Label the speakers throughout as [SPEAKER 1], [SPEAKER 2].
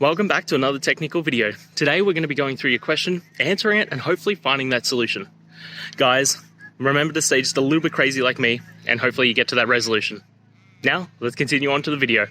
[SPEAKER 1] Welcome back to another technical video. Today we're going to be going through your question, answering it, and hopefully finding that solution. Guys, remember to stay just a little bit crazy like me, and hopefully you get to that resolution. Now, let's continue on to the video.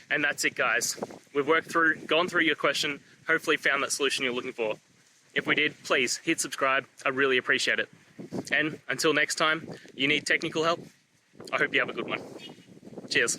[SPEAKER 1] And that's it, guys. We've gone through your question, hopefully found that solution you're looking for. If we did, please hit subscribe. I really appreciate it. And until next time, you need technical help? I hope you have a good one. Cheers.